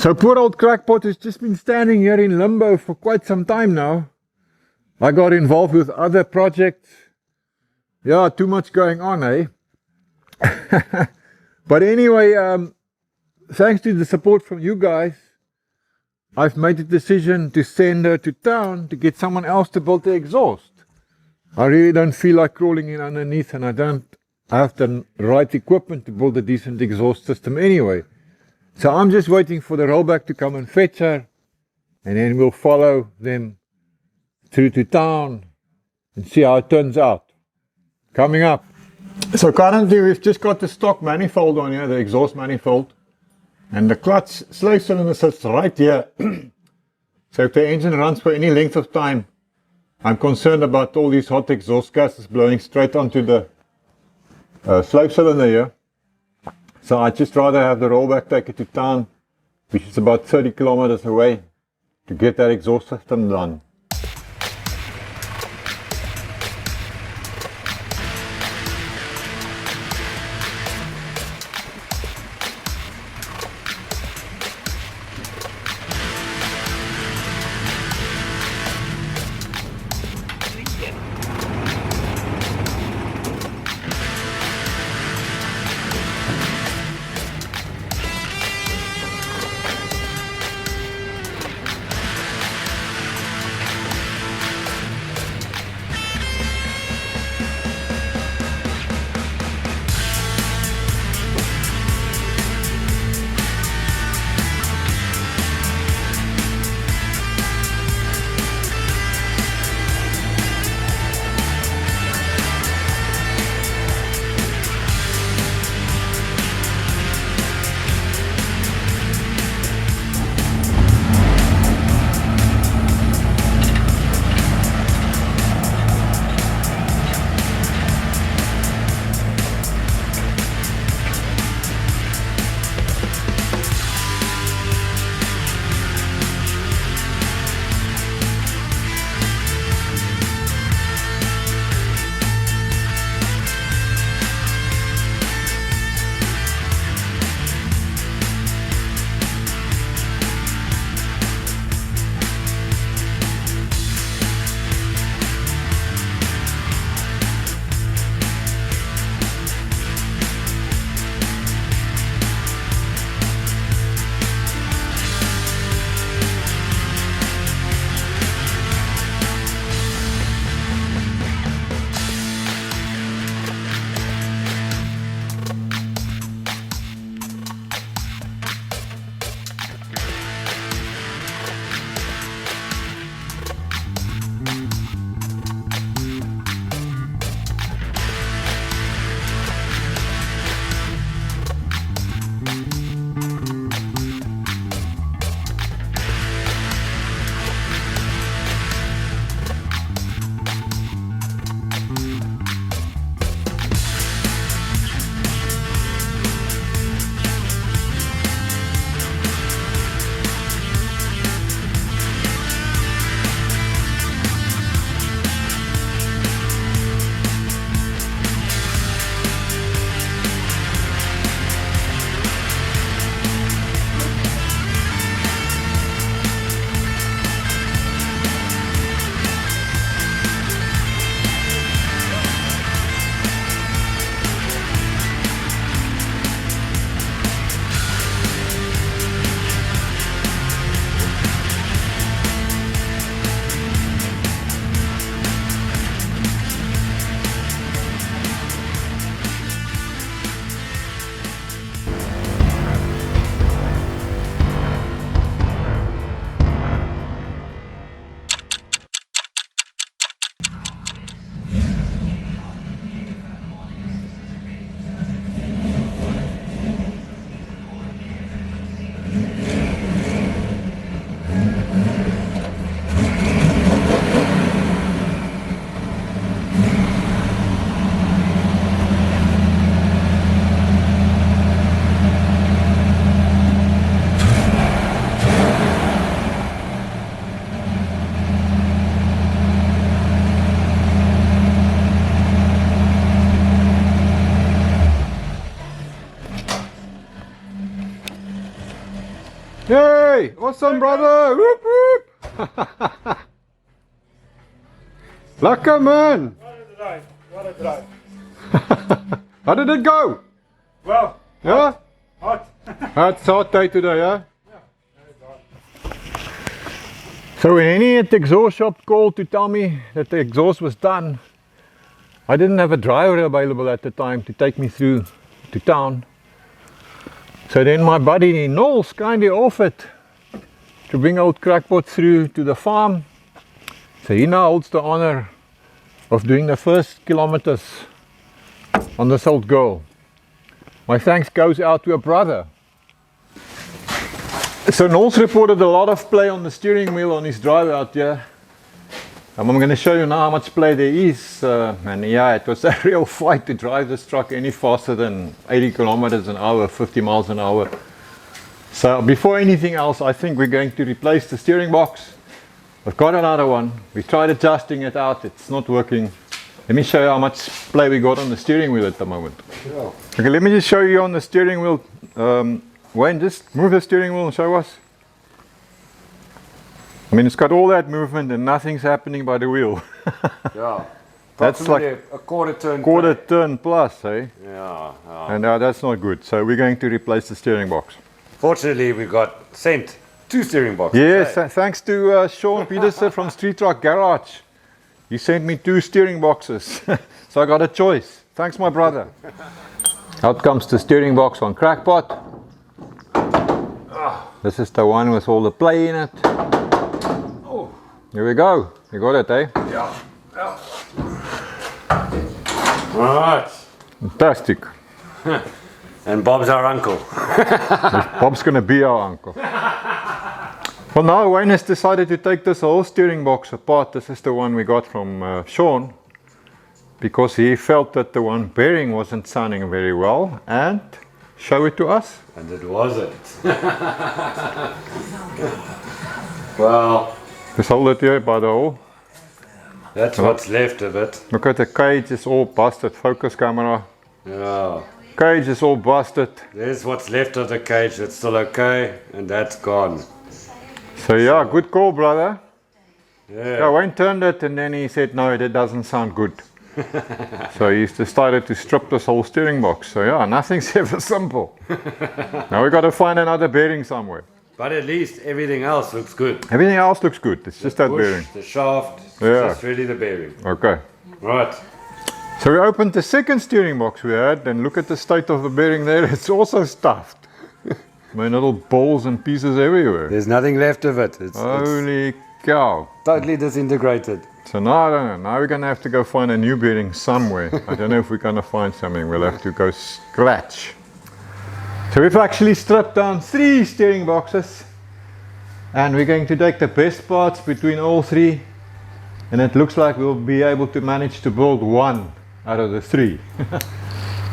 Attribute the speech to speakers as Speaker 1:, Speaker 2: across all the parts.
Speaker 1: So poor old Crackpot has just been standing here in limbo for quite some time now. I got involved with other projects. Yeah, too much going on, eh? But anyway, thanks to the support from you guys, I've made the decision to send her to town to get someone else to build the exhaust. I really don't feel like crawling in underneath, and I don't have the right equipment to build a decent exhaust system anyway. So I'm just waiting for the rollback to come and fetch her, and then we'll follow them through to town and see how it turns out. Coming up. So currently we've just got the stock manifold on here, the exhaust manifold, and the clutch slave cylinder sits right here. So if the engine runs for any length of time, I'm concerned about all these hot exhaust gases blowing straight onto the slave cylinder here. So I'd just rather have the rollback take it to town, which is about 30 kilometers away, to get that exhaust system done. Yay! Awesome, brother! Whoop whoop! Lekker, man!
Speaker 2: What a drive.
Speaker 1: How did it go?
Speaker 2: Well,
Speaker 1: Yeah?
Speaker 2: hot.
Speaker 1: It's hot day today, yeah? So when any at the exhaust shop called to tell me that the exhaust was done, I didn't have a driver available at the time to take me through to town. So then my buddy Knowles kindly offered to bring old Crackpot through to the farm. So he now holds the honor of doing the first kilometers on this old girl. My thanks goes out to a brother. So Knowles reported a lot of play on the steering wheel on his drive out here. I'm going to show you now how much play there is. And yeah, it was a real fight to drive this truck any faster than 80 kilometers an hour, 50 miles an hour. So before anything else, I think we're going to replace the steering box. I've got another one. We tried adjusting it out. It's not working. Let me show you how much play we got on the steering wheel at the moment.
Speaker 2: Yeah.
Speaker 1: Okay, let me just show you on the steering wheel. Wayne, just move the steering wheel and show us. I mean, it's got all that movement and nothing's happening by the wheel.
Speaker 2: Yeah.
Speaker 1: That's like
Speaker 2: a quarter turn.
Speaker 1: quarter turn plus, eh?
Speaker 2: Yeah.
Speaker 1: And that's not good. So we're going to replace the steering box.
Speaker 2: Fortunately, we got sent 2 steering boxes.
Speaker 1: Yes,
Speaker 2: Hey.
Speaker 1: thanks to Sean Peterson from Street Truck Garage. He sent me 2 steering boxes. So I got a choice. Thanks, my brother. Out comes the steering box on Crackpot. This is the one with all the play in it.
Speaker 2: Oh.
Speaker 1: Here we go. You got it, eh?
Speaker 2: Yeah. Right.
Speaker 1: Fantastic.
Speaker 2: And Bob's our uncle.
Speaker 1: Bob's gonna be our uncle. Well, now Wayne has decided to take this whole steering box apart. This is the one we got from Sean, because he felt that the one bearing wasn't sounding very well, and show it to us.
Speaker 2: And it wasn't. Well,
Speaker 1: Just hold it here by the hole.
Speaker 2: that's what's left of it.
Speaker 1: Look at the cage, it's all busted. Focus camera.
Speaker 2: Yeah.
Speaker 1: Cage is all busted.
Speaker 2: There's what's left of the cage that's still okay, and that's gone.
Speaker 1: So yeah, good call, brother. Yeah,
Speaker 2: Yeah.
Speaker 1: Wayne turned it and then he said, no, that doesn't sound good. So he's decided to strip this whole steering box. So yeah, nothing's ever simple. Now we got to find another bearing somewhere.
Speaker 2: But at least everything else looks good.
Speaker 1: Everything else looks good. It's just that
Speaker 2: Push,
Speaker 1: bearing.
Speaker 2: the shaft, it's
Speaker 1: Yeah.
Speaker 2: just really the bearing.
Speaker 1: Okay.
Speaker 2: Right.
Speaker 1: So we opened the second steering box we had, and look at the state of the bearing there. It's also stuffed. My little balls and pieces everywhere.
Speaker 2: There's nothing left of it. It's
Speaker 1: Holy cow.
Speaker 2: totally disintegrated.
Speaker 1: So now I don't know. Now we're gonna have to go find a new bearing somewhere. I don't know if we're gonna find something. We'll have to go scratch. So we've actually stripped down 3 steering boxes, and we're going to take the best parts between all 3, and it looks like we'll be able to manage to build 1 out of the 3.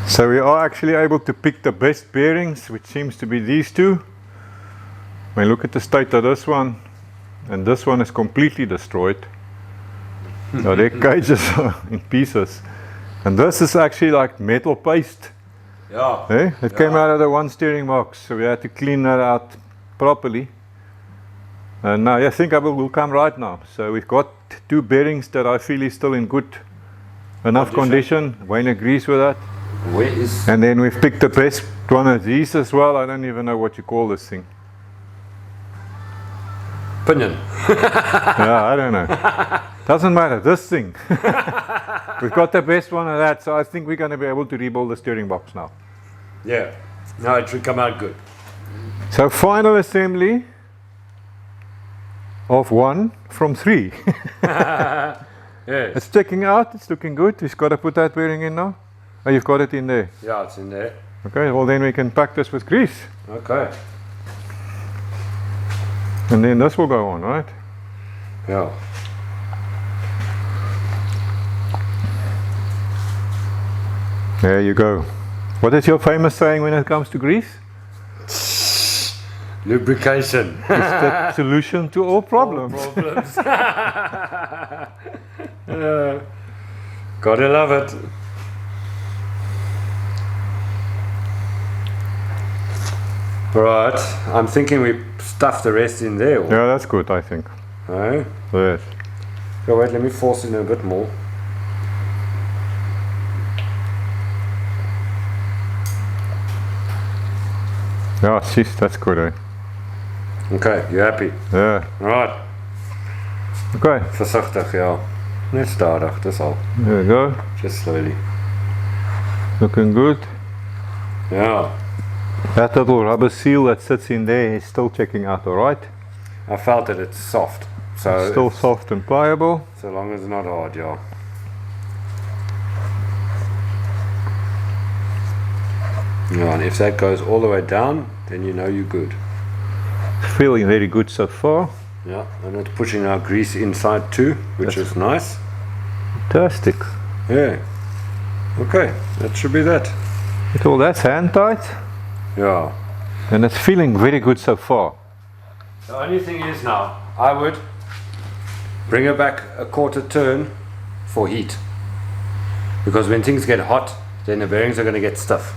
Speaker 1: So we are actually able to pick the best bearings, which seems to be these 2. When you look at the state of this one, and this one is completely destroyed. So their cages are in pieces. And this is actually like metal paste.
Speaker 2: Yeah.
Speaker 1: Eh? It came out of the one steering box, so we had to clean that out properly. And now I think I will come right now. So we've got 2 bearings that I feel is still in good enough condition. Wayne agrees with that.
Speaker 2: Where is...
Speaker 1: And then we've picked the best one of these as well. I don't even know what you call this thing.
Speaker 2: Pinion.
Speaker 1: Yeah, I don't know. Doesn't matter, this thing. We've got the best one of that, so I think we're going to be able to rebuild the steering box now.
Speaker 2: Yeah. No, it should come out good.
Speaker 1: So final assembly of 1 from 3.
Speaker 2: Yes.
Speaker 1: It's checking out, it's looking good. We've got to put that bearing in now. Oh, you've got it in there.
Speaker 2: Yeah, it's in there.
Speaker 1: Okay, well then we can pack this with grease.
Speaker 2: Okay.
Speaker 1: And then this will go on, right?
Speaker 2: Yeah.
Speaker 1: There you go. What is your famous saying when it comes to grease?
Speaker 2: Lubrication.
Speaker 1: It's the solution to all problems.
Speaker 2: Problems. Gotta love it. Right, I'm thinking we stuff the rest in there.
Speaker 1: Yeah, that's good, I think.
Speaker 2: No?
Speaker 1: Yes.
Speaker 2: Go wait, let me force in a bit more.
Speaker 1: Yeah, jeez, that's good, eh?
Speaker 2: Okay, you happy?
Speaker 1: Yeah.
Speaker 2: Right,
Speaker 1: Okay,
Speaker 2: versigtig, ja. Net stadig, dis al.
Speaker 1: there we go.
Speaker 2: Just slowly.
Speaker 1: Looking good.
Speaker 2: Yeah,
Speaker 1: That little rubber seal that sits in there is still checking out alright.
Speaker 2: I felt that it's soft. So
Speaker 1: Still soft and pliable.
Speaker 2: so long as it's not hard, yeah. Yeah, and if that goes all the way down, then you know you're good.
Speaker 1: Feeling very good so far.
Speaker 2: Yeah, and it's pushing our grease inside too, which is nice.
Speaker 1: Fantastic.
Speaker 2: Yeah. Okay, that should be that.
Speaker 1: Well, that's hand tight.
Speaker 2: Yeah.
Speaker 1: And it's feeling very good so far.
Speaker 2: The only thing is now, I would bring her back a quarter turn for heat. Because when things get hot, then the bearings are going to get stiff.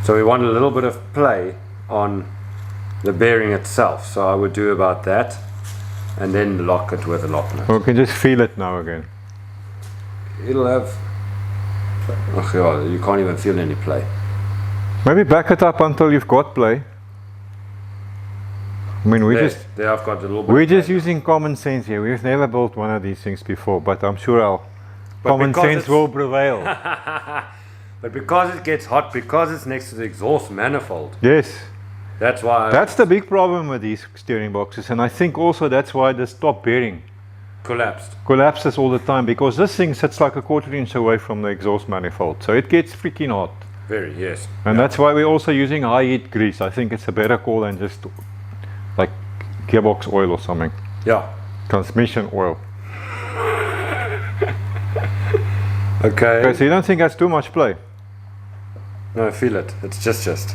Speaker 2: So we want a little bit of play on the bearing itself. So I would do about that and then lock it with a lock nut.
Speaker 1: We can just feel it now again.
Speaker 2: It'll have... Oh yeah, you can't even feel any play.
Speaker 1: Maybe back it up until you've got play. I mean,
Speaker 2: There I've got a little bit
Speaker 1: we're
Speaker 2: of
Speaker 1: just
Speaker 2: play.
Speaker 1: using common sense here. We've never built one of these things before, but I'm sure our common
Speaker 2: because
Speaker 1: sense
Speaker 2: it's-
Speaker 1: will prevail.
Speaker 2: But because it gets hot, because it's next to the exhaust manifold,
Speaker 1: Yes,
Speaker 2: that's why
Speaker 1: that's the big problem with these steering boxes, and I think also that's why the top bearing
Speaker 2: collapsed.
Speaker 1: collapses all the time, because this thing sits like a quarter inch away from the exhaust manifold, so it gets freaking hot.
Speaker 2: Very, yes.
Speaker 1: And that's why we're also using high heat grease. I think it's a better call than just like gearbox oil or something.
Speaker 2: Yeah.
Speaker 1: Transmission oil.
Speaker 2: Okay.
Speaker 1: Okay, so you don't think that's too much play?
Speaker 2: No, I feel it. It's just.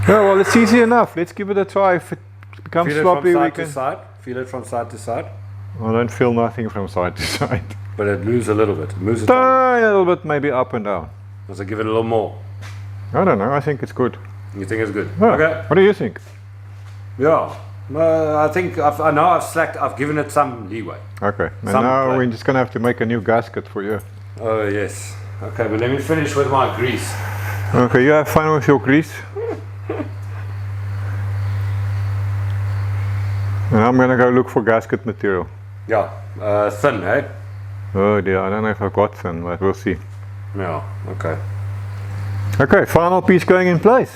Speaker 1: Yeah, well, it's easy enough. Let's give it a try. If it becomes
Speaker 2: Feel it
Speaker 1: sloppy,
Speaker 2: from
Speaker 1: we
Speaker 2: side
Speaker 1: can.
Speaker 2: to side. Feel it from side to side.
Speaker 1: I don't feel nothing from side to side.
Speaker 2: But it moves a little bit. It moves a tiny.
Speaker 1: Tiny little bit, maybe up and down.
Speaker 2: Let's give it a little more.
Speaker 1: I don't know. I think it's good.
Speaker 2: You think it's good?
Speaker 1: Yeah.
Speaker 2: Okay.
Speaker 1: What do you think?
Speaker 2: Yeah. I think I know I've slacked. I've given it some leeway.
Speaker 1: Okay. And
Speaker 2: Some
Speaker 1: now
Speaker 2: play.
Speaker 1: we're just gonna have to make a new gasket for you.
Speaker 2: Oh yes. Okay, but let me finish with my grease.
Speaker 1: Okay, you have fun with your grease. And I'm gonna go look for gasket material.
Speaker 2: Yeah. Thin, eh?
Speaker 1: Oh dear, I don't know if I've got thin, but we'll see.
Speaker 2: Yeah. Okay.
Speaker 1: Okay, final piece going in place.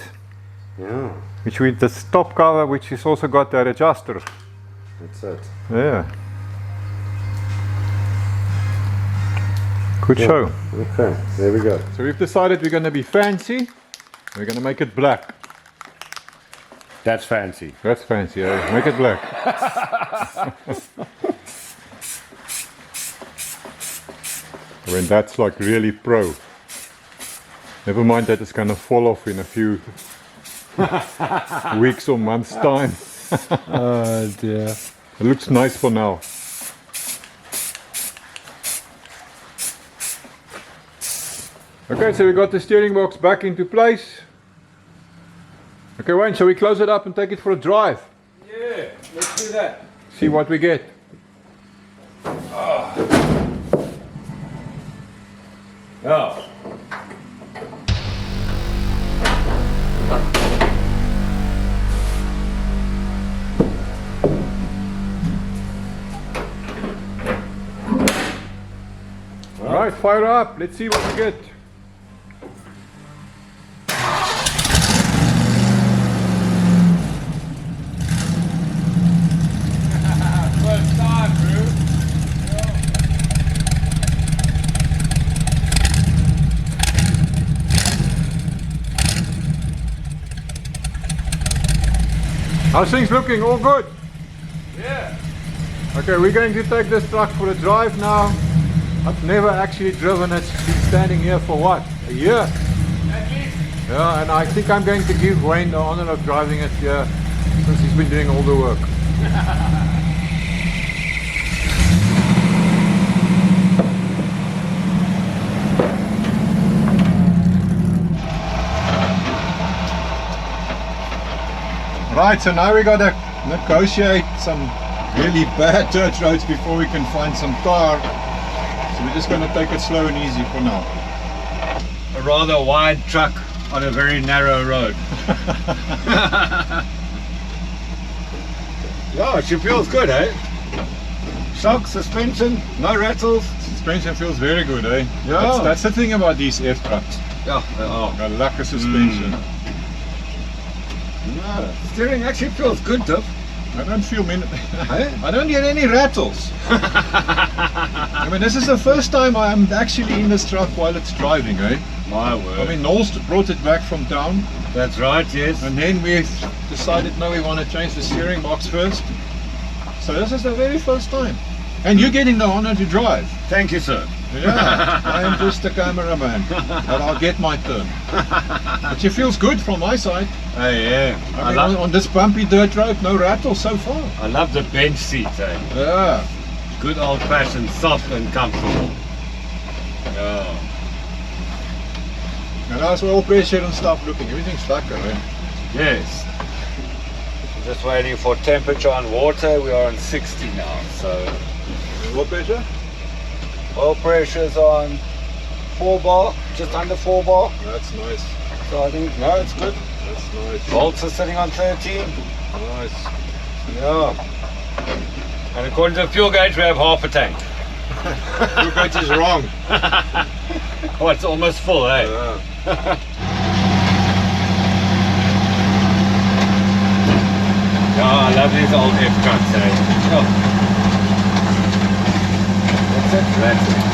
Speaker 2: Yeah.
Speaker 1: Which with the top cover, which has also got that adjuster.
Speaker 2: That's it.
Speaker 1: Yeah. Good show.
Speaker 2: Okay. There we go.
Speaker 1: So we've decided we're gonna be fancy. We're gonna make it black.
Speaker 2: That's fancy.
Speaker 1: That's fancy, eh? Make it black. When that's like really pro. Never mind that it's gonna fall off in a few weeks or months time.
Speaker 2: Oh dear.
Speaker 1: It looks nice for now. Okay, so we got the steering box back into place. Okay, Wayne, shall we close it up and take it for a drive?
Speaker 2: Yeah, let's do that.
Speaker 1: See what we get.
Speaker 2: Yeah.
Speaker 1: Right, fire up. Let's see what we get.
Speaker 2: First time, bro.
Speaker 1: How's things looking? All good?
Speaker 2: Yeah.
Speaker 1: Okay, we're going to take this truck for a drive now. I've never actually driven it. It's been standing here for what? A year?
Speaker 2: At least.
Speaker 1: Yeah, and I think I'm going to give Wayne the honor of driving it here since he's been doing all the work. Right, so now we gotta negotiate some really bad dirt roads before we can find some tar. So we're just gonna take it slow and easy for now.
Speaker 2: A rather wide truck on a very narrow road. Yeah, she feels good, eh? Shock, suspension, no rattles.
Speaker 1: Suspension feels very good, eh?
Speaker 2: Yeah.
Speaker 1: That's the thing about these F trucks.
Speaker 2: Yeah, they are.
Speaker 1: Got a lack of suspension.
Speaker 2: No, steering actually feels good, Tiff.
Speaker 1: I don't feel
Speaker 2: Eh?
Speaker 1: I don't get any rattles. I mean, this is the first time I'm actually in this truck while it's driving, eh?
Speaker 2: My word.
Speaker 1: I mean, Knowles brought it back from town,
Speaker 2: That's right, yes.
Speaker 1: and then we decided, no, we want to change the steering box first. So this is the very first time. And you're getting the honor to drive.
Speaker 2: Thank you, sir.
Speaker 1: Yeah, I am just the cameraman, but I'll get my turn. But she feels good from my side.
Speaker 2: Hey, yeah.
Speaker 1: I mean, on this bumpy dirt road, no rattles so far.
Speaker 2: I love the bench seat, eh?
Speaker 1: Yeah.
Speaker 2: Good old fashioned, soft and comfortable. Yeah.
Speaker 1: And how's oil pressure and stuff looking? Everything's stucker, eh?
Speaker 2: Yes. Just waiting for temperature on water. We are on 60 now, so
Speaker 1: Oil pressure?
Speaker 2: oil pressure's on 4 bar, just under 4 bar.
Speaker 1: That's nice.
Speaker 2: So I think, no, it's good.
Speaker 1: That's nice.
Speaker 2: Volts are sitting on 13.
Speaker 1: Nice.
Speaker 2: Yeah. And according to the fuel gauge, we have half a tank.
Speaker 1: Your gauge is wrong.
Speaker 2: Oh, it's almost full, eh?
Speaker 1: Yeah.
Speaker 2: Oh, I love these old F trucks, eh? Oh. What's it? That's it.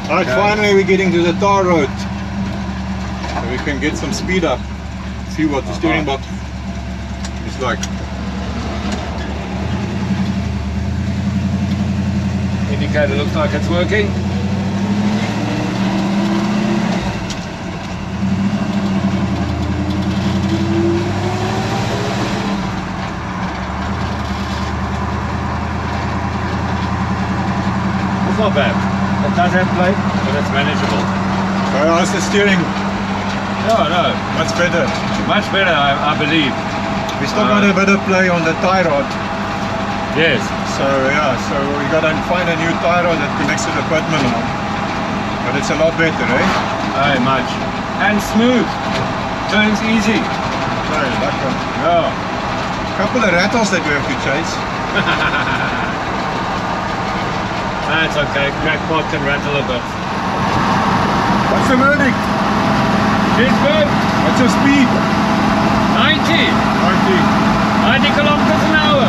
Speaker 1: Alright, finally we're getting to the tar road. So we can get some speed up. See what the steering box is like.
Speaker 2: Indicator looks like it's working. It's not bad. It does have play, but it's manageable.
Speaker 1: So how's the steering?
Speaker 2: No, no,
Speaker 1: Much better.
Speaker 2: much better, I believe.
Speaker 1: We still got a bit of play on the tie rod.
Speaker 2: Yes.
Speaker 1: So yeah, so we gotta find a new tie rod that connects to the Pitman arm. But it's a lot better, eh?
Speaker 2: Very much. And smooth. Turns easy.
Speaker 1: Very lekker.
Speaker 2: Yeah.
Speaker 1: Couple of rattles that we have to chase.
Speaker 2: That's okay. Crackpot can rattle a bit.
Speaker 1: What's the verdict?
Speaker 2: She's good.
Speaker 1: What's your speed?
Speaker 2: 90.
Speaker 1: 90.
Speaker 2: 90 kilometers an hour.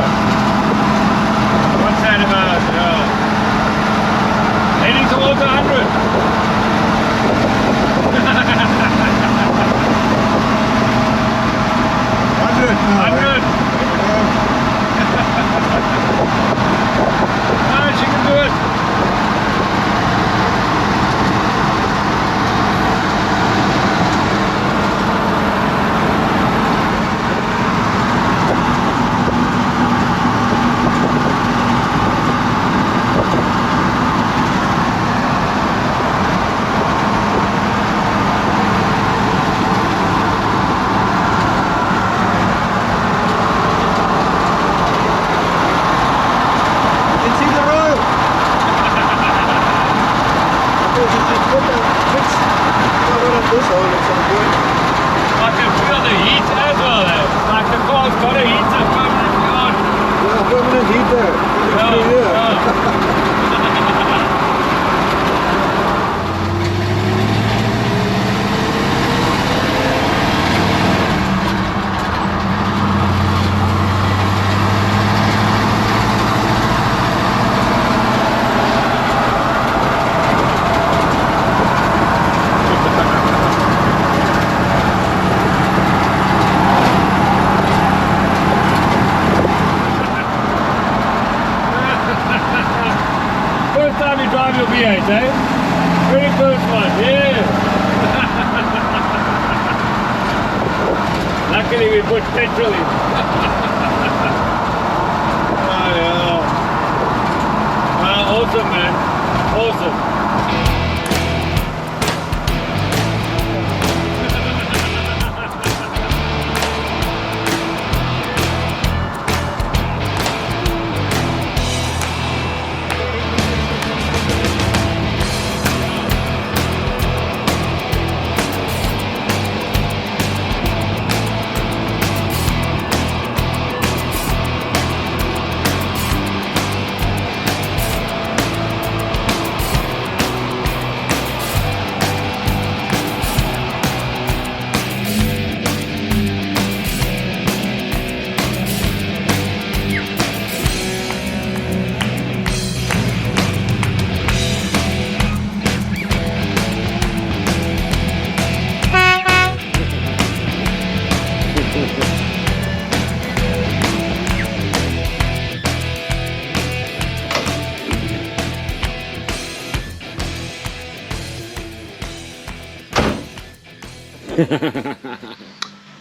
Speaker 2: What's that about? Heading towards 100. No, she can do it.
Speaker 1: so that's all good.
Speaker 2: I can feel the heat as well. Like the car's got a heater permanently on.
Speaker 1: Yeah, permanent heater.
Speaker 2: First time you drive your V8, eh? Very first one, yeah. Luckily we put petrol in. Oh yeah. Awesome, man. Awesome.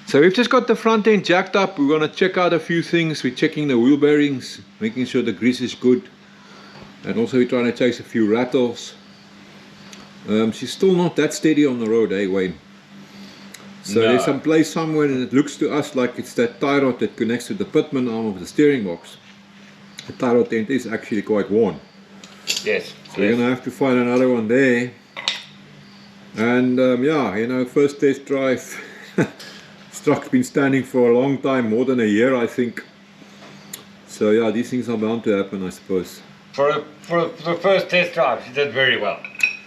Speaker 1: So we've just got the front end jacked up. We're going to check out a few things. We're checking the wheel bearings, making sure the grease is good, and also we're trying to chase a few rattles. She's still not that steady on the road, eh, Wayne? So there's some place somewhere, and it looks to us like it's that tie rod that connects to the pitman arm of the steering box. The tie rod end is actually quite worn.
Speaker 2: Yes.
Speaker 1: So we're going to have to find another one there. And yeah, you know, first test drive. This truck's been standing for a long time, more than a year I think. So yeah, these things are bound to happen, I suppose.
Speaker 2: For the first test drive, she did very well.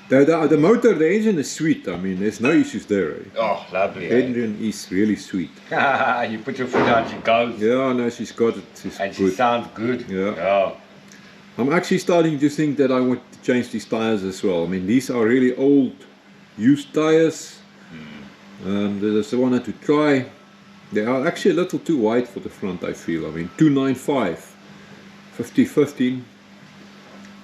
Speaker 1: The motor, the engine is sweet. I mean, there's no issues there. Eh?
Speaker 2: Oh, lovely.
Speaker 1: The engine is really sweet.
Speaker 2: You put your foot out, she goes.
Speaker 1: Yeah, no, she's got it. She's
Speaker 2: and
Speaker 1: good.
Speaker 2: she sounds good.
Speaker 1: Yeah. I'm actually starting to think that I want to change these tires as well. I mean, these are really old, used tires. There's one to try. They are actually a little too wide for the front, I feel. I mean, 295, 50/15.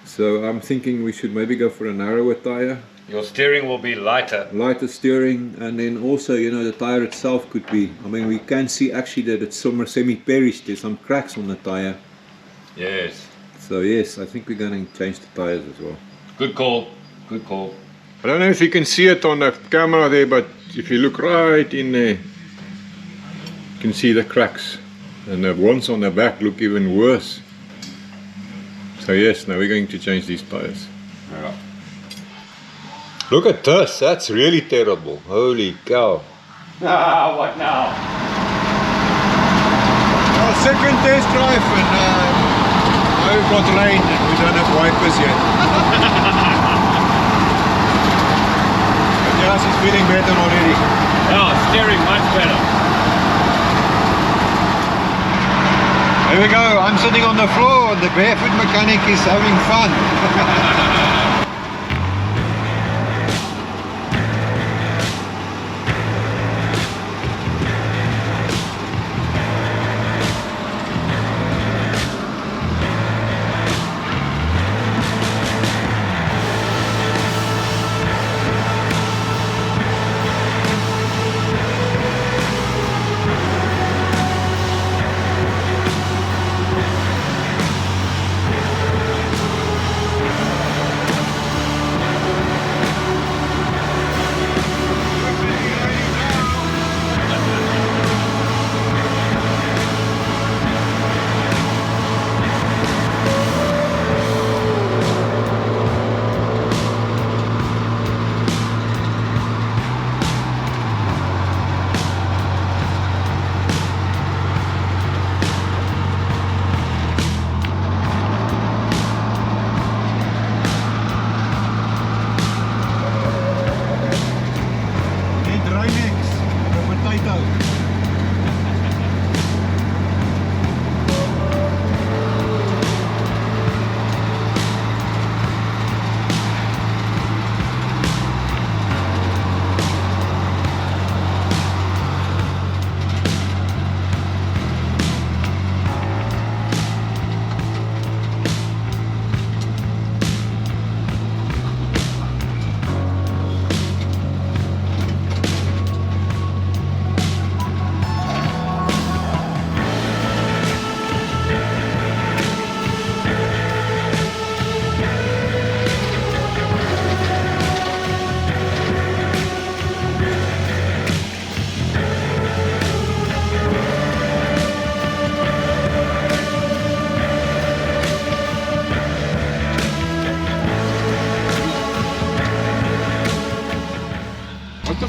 Speaker 1: So I'm thinking we should maybe go for a narrower tire.
Speaker 2: Your steering will be lighter.
Speaker 1: Lighter steering, and then also, you know, the tire itself could be, I mean, we can see actually that it's semi-perished. There's some cracks on the tire.
Speaker 2: Yes.
Speaker 1: So yes, I think we're going to change the tires as well.
Speaker 2: Good call. Good call.
Speaker 1: I don't know if you can see it on the camera there, but if you look right in there, you can see the cracks. And the ones on the back look even worse. So yes, now we're going to change these tires.
Speaker 2: Yeah.
Speaker 1: Look at this, that's really terrible. Holy cow.
Speaker 2: What now?
Speaker 1: Well, second test drive, and now we've got rain and we don't have wipers yet. But yeah, she's feeling better already.
Speaker 2: Yeah, steering much better.
Speaker 1: There we go, I'm sitting on the floor and the barefoot mechanic is having fun.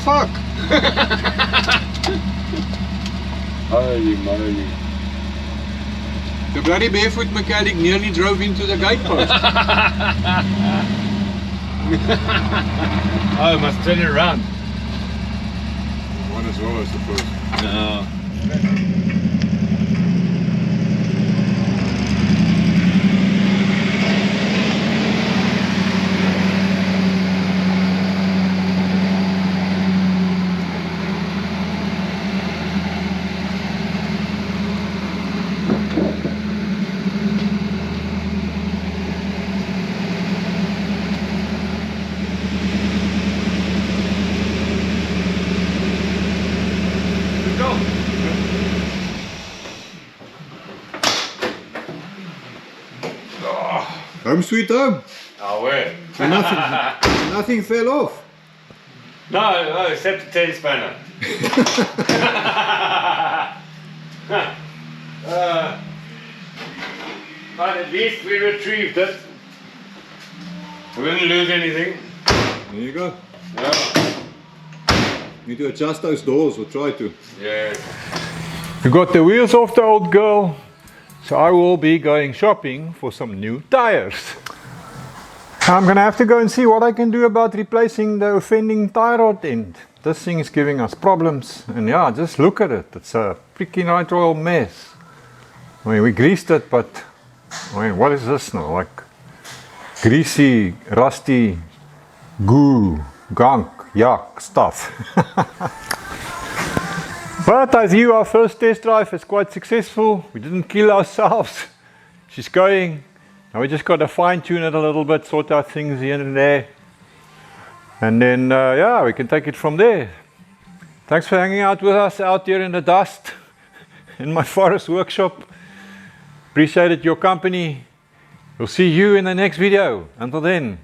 Speaker 1: fuck?
Speaker 2: Holy moly.
Speaker 1: The bloody barefoot mechanic nearly drove into the gate post.
Speaker 2: Oh, must turn it around.
Speaker 1: One as well, I suppose.
Speaker 2: No.
Speaker 1: Home sweet home.
Speaker 2: Oh, where?
Speaker 1: Nothing fell off.
Speaker 2: No, except the tail spanner. But at least we retrieved it. We didn't lose anything.
Speaker 1: There you go.
Speaker 2: Yeah.
Speaker 1: Need to adjust those doors, or try to.
Speaker 2: Yeah.
Speaker 1: We got the wheels off the old girl, so I will be going shopping for some new tires. I'm gonna have to go and see what I can do about replacing the offending tie rod end. This thing is giving us problems, and yeah, just look at it. It's a freaking night oil mess. I mean, we greased it, but I mean, what is this now? Like greasy, rusty goo, gunk, yuck stuff. But I view our first test drive as quite successful. We didn't kill ourselves. She's going. Now we just got to fine tune it a little bit, sort out things here and there. And then, yeah, we can take it from there. Thanks for hanging out with us out here in the dust in my forest workshop. Appreciated your company. We'll see you in the next video. Until then,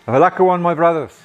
Speaker 1: have a lucky one, my brothers.